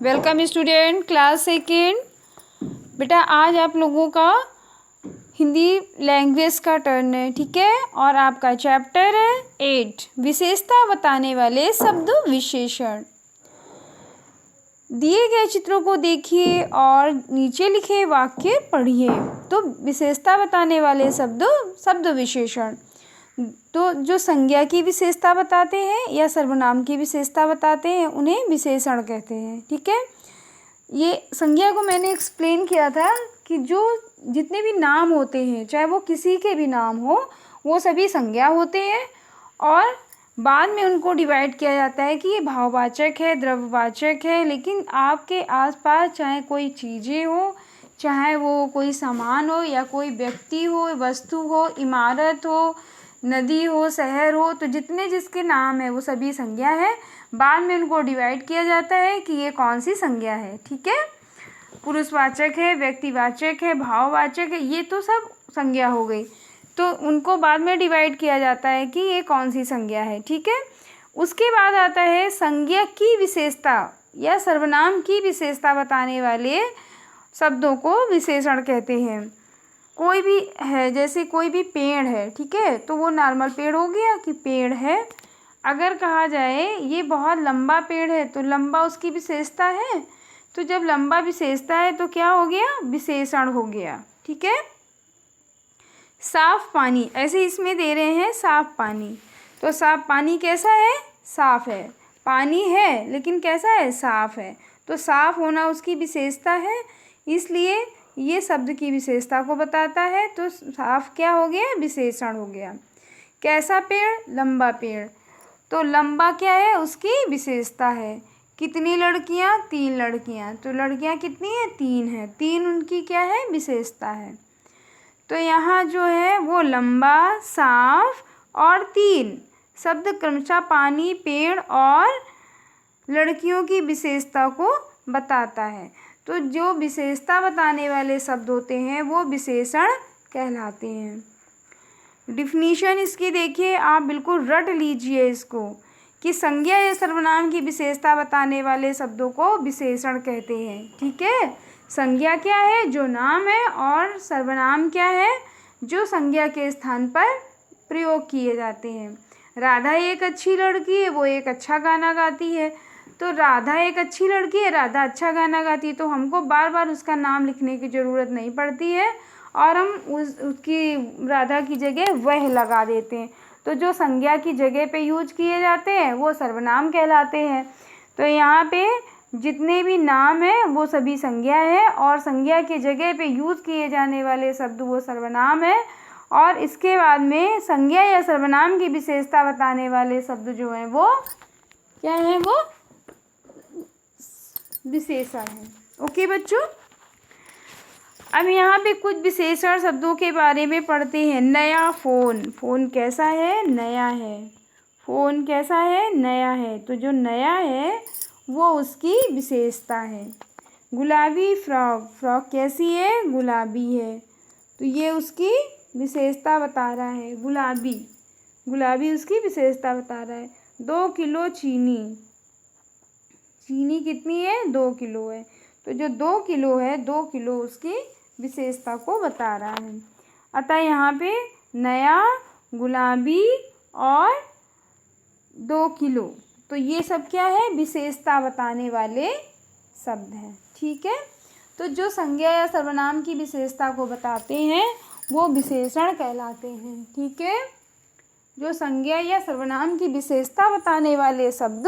Welcome student, class second. बेटा आज आप लोगों का हिंदी लैंग्वेज का टर्न है, ठीक है। और आपका चैप्टर है 8, विशेषता बताने वाले शब्द विशेषण। दिए गए चित्रों को देखिए और नीचे लिखे वाक्य पढ़िए। तो विशेषता बताने वाले शब्द विशेषण तो जो संज्ञा की विशेषता बताते हैं या सर्वनाम की विशेषता बताते हैं उन्हें विशेषण कहते हैं, ठीक है। ये संज्ञा को मैंने एक्सप्लेन किया था कि जो जितने भी नाम होते हैं, चाहे वो किसी के भी नाम हो, वो सभी संज्ञा होते हैं। और बाद में उनको डिवाइड किया जाता है कि ये भाववाचक है, द्रव्यवाचक है। लेकिन आपके आसपास चाहे कोई चीज़ें हो, चाहे वो कोई सामान हो या कोई व्यक्ति हो, वस्तु हो, इमारत हो, नदी हो, शहर हो, तो जितने जिसके नाम है वो सभी संज्ञा है। बाद में उनको डिवाइड किया जाता है कि ये कौन सी संज्ञा है, ठीक है। पुरुषवाचक है, व्यक्तिवाचक है, भाववाचक है, ये तो सब संज्ञा हो गई। तो उनको बाद में डिवाइड किया जाता है कि ये कौन सी संज्ञा है, ठीक है। उसके बाद आता है संज्ञा की विशेषता या सर्वनाम की विशेषता बताने वाले शब्दों को विशेषण कहते हैं। कोई भी है, जैसे कोई भी पेड़ है, ठीक है, तो वो नॉर्मल पेड़ हो गया कि पेड़ है। अगर कहा जाए ये बहुत लंबा पेड़ है तो लंबा उसकी विशेषता है। तो जब लंबा विशेषता है तो क्या हो गया, विशेषण हो गया, ठीक है। साफ पानी, ऐसे इसमें दे रहे हैं साफ पानी, तो साफ पानी कैसा है, साफ है। पानी है लेकिन कैसा है, साफ है। तो साफ होना उसकी विशेषता है, इसलिए ये शब्द की विशेषता को बताता है। तो साफ क्या हो गया, विशेषण हो गया। कैसा पेड़, लंबा पेड़, तो लंबा क्या है, उसकी विशेषता है। कितनी लड़कियां, 3 लड़कियां, तो लड़कियां कितनी हैं, 3 हैं। 3 उनकी क्या है, विशेषता है। तो यहाँ जो है वो लंबा, साफ और 3 शब्द क्रमशः पानी, पेड़ और लड़कियों की विशेषता को बताता है। तो जो विशेषता बताने वाले शब्द होते हैं वो विशेषण कहलाते हैं। डिफिनीशन इसकी देखिए, आप बिल्कुल रट लीजिए इसको कि संज्ञा या सर्वनाम की विशेषता बताने वाले शब्दों को विशेषण कहते हैं, ठीक है। संज्ञा क्या है, जो नाम है, और सर्वनाम क्या है, जो संज्ञा के स्थान पर प्रयोग किए जाते हैं। राधा एक अच्छी लड़की है, वो एक अच्छा गाना गाती है। तो राधा एक अच्छी लड़की है, राधा अच्छा गाना गाती है, तो हमको बार बार उसका नाम लिखने की ज़रूरत नहीं पड़ती है और हम उसकी राधा की जगह वह लगा देते हैं। तो जो संज्ञा की जगह पे यूज किए जाते हैं वो सर्वनाम कहलाते हैं। तो यहाँ पे जितने भी नाम हैं वो सभी संज्ञा है और संज्ञा की जगह पे यूज किए जाने वाले शब्द वो सर्वनाम है। और इसके बाद में संज्ञा या सर्वनाम की विशेषता बताने वाले शब्द जो हैं वो क्या हैं, वो विशेषण है। ओके बच्चों, अब यहाँ पे कुछ विशेषण शब्दों के बारे में पढ़ते हैं। नया फ़ोन, फ़ोन कैसा है, नया है। फ़ोन कैसा है, नया है। तो जो नया है वो उसकी विशेषता है। गुलाबी फ्रॉक, फ्रॉक कैसी है, गुलाबी है, तो ये उसकी विशेषता बता रहा है, गुलाबी, गुलाबी उसकी विशेषता बता रहा है। 2 किलो चीनी, चीनी कितनी है, 2 किलो है। तो जो 2 किलो है, 2 किलो उसकी विशेषता को बता रहा है। अतः यहाँ पे नया, गुलाबी और 2 किलो, तो ये सब क्या है, विशेषता बताने वाले शब्द हैं, ठीक है। तो जो संज्ञा या सर्वनाम की विशेषता को बताते हैं वो विशेषण कहलाते हैं, ठीक है। जो संज्ञा या सर्वनाम की विशेषता बताने वाले शब्द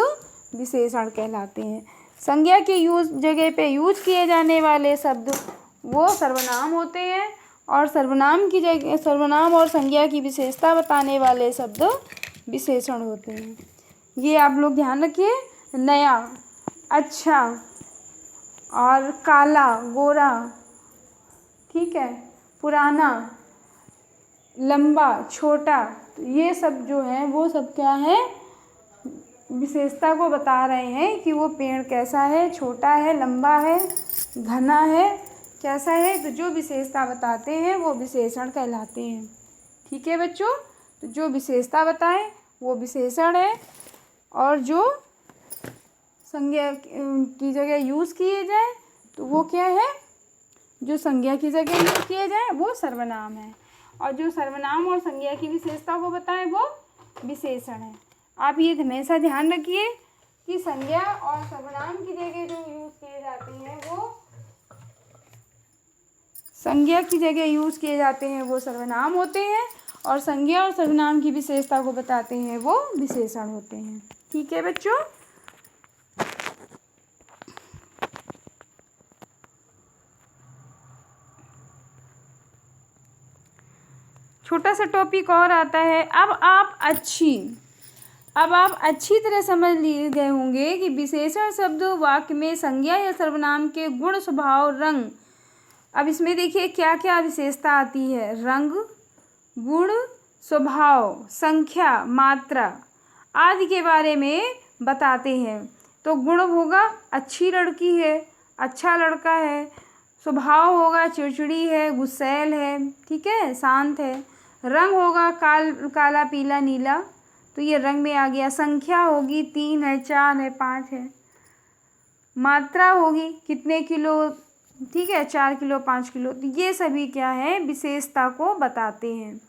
विशेषण कहलाते हैं। संज्ञा के जगह पे यूज किए जाने वाले शब्द वो सर्वनाम होते हैं और सर्वनाम की जगह, सर्वनाम और संज्ञा की विशेषता बताने वाले शब्द विशेषण होते हैं। ये आप लोग ध्यान रखिए। नया, अच्छा, और काला, गोरा, ठीक है, पुराना, लंबा, छोटा, तो ये सब जो है वो सब क्या है, विशेषता को बता रहे हैं कि वो पेड़ कैसा है, छोटा है, लंबा है, घना है, कैसा है। तो जो विशेषता बताते हैं वो विशेषण कहलाते हैं, ठीक है बच्चों। तो जो विशेषता बताएं वो विशेषण है और जो संज्ञा की जगह यूज़ किए जाए तो वो क्या है, जो संज्ञा की जगह यूज़ किए जाए वो सर्वनाम है, और जो सर्वनाम और संज्ञा की विशेषता को बताए वो विशेषण है। आप ये हमेशा ध्यान रखिए कि संज्ञा और सर्वनाम की जगह जो यूज़ किए जाते हैं वो संज्ञा की जगह यूज़ किए जाते हैं वो सर्वनाम होते हैं, और संज्ञा और सर्वनाम की विशेषता को बताते हैं वो विशेषण होते हैं। ठीक है बच्चों। छोटा सा टॉपिक और आता है। अब आप अच्छी तरह समझ लिए गए होंगे कि विशेषण शब्द वाक्य में संज्ञा या सर्वनाम के गुण, स्वभाव, रंग। अब इसमें देखिए क्या क्या विशेषता आती है। रंग, गुण, स्वभाव, संख्या, मात्रा आदि के बारे में बताते हैं। तो गुण होगा अच्छी लड़की है, अच्छा लड़का है। स्वभाव होगा चिड़चिड़ी है, गुस्सैल है, ठीक है, शांत है। रंग होगा काला, पीला, नीला, तो ये रंग में आ गया। संख्या होगी 3 है, 4 है, 5 है। मात्रा होगी कितने किलो, ठीक है, 4 किलो, 5 किलो। तो ये सभी क्या है, विशेषता को बताते हैं।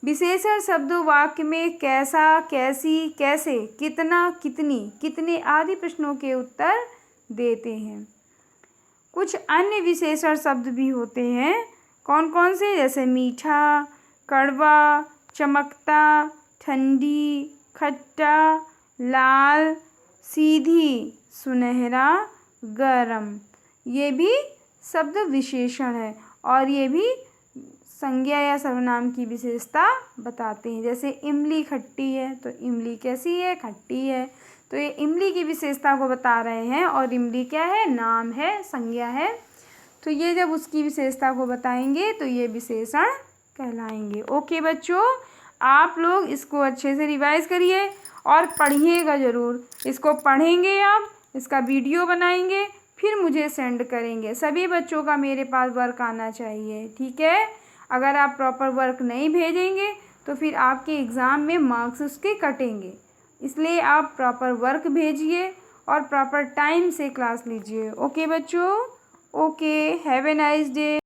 विशेषण शब्द वाक्य में कैसा, कैसी, कैसे, कितना, कितनी, कितने आदि प्रश्नों के उत्तर देते हैं। कुछ अन्य विशेषण शब्द भी होते हैं। कौन कौन से, जैसे मीठा, कड़वा, चमकता, ठंडी, खट्टा, लाल, सीधी, सुनहरा, गरम, ये भी शब्द विशेषण है, और ये भी संज्ञा या सर्वनाम की विशेषता बताते हैं। जैसे इमली खट्टी है, तो इमली कैसी है, खट्टी है। तो ये इमली की विशेषता को बता रहे हैं, और इमली क्या है, नाम है, संज्ञा है। तो ये जब उसकी विशेषता को बताएंगे तो ये विशेषण कहलाएंगे। ओके बच्चों, आप लोग इसको अच्छे से रिवाइज करिए और पढ़िएगा ज़रूर। इसको पढ़ेंगे आप, इसका वीडियो बनाएंगे, फिर मुझे सेंड करेंगे। सभी बच्चों का मेरे पास वर्क आना चाहिए, ठीक है। अगर आप प्रॉपर वर्क नहीं भेजेंगे तो फिर आपके एग्ज़ाम में मार्क्स उसके कटेंगे। इसलिए आप प्रॉपर वर्क भेजिए और प्रॉपर टाइम से क्लास लीजिए। ओके बच्चों, okay, have a nice day.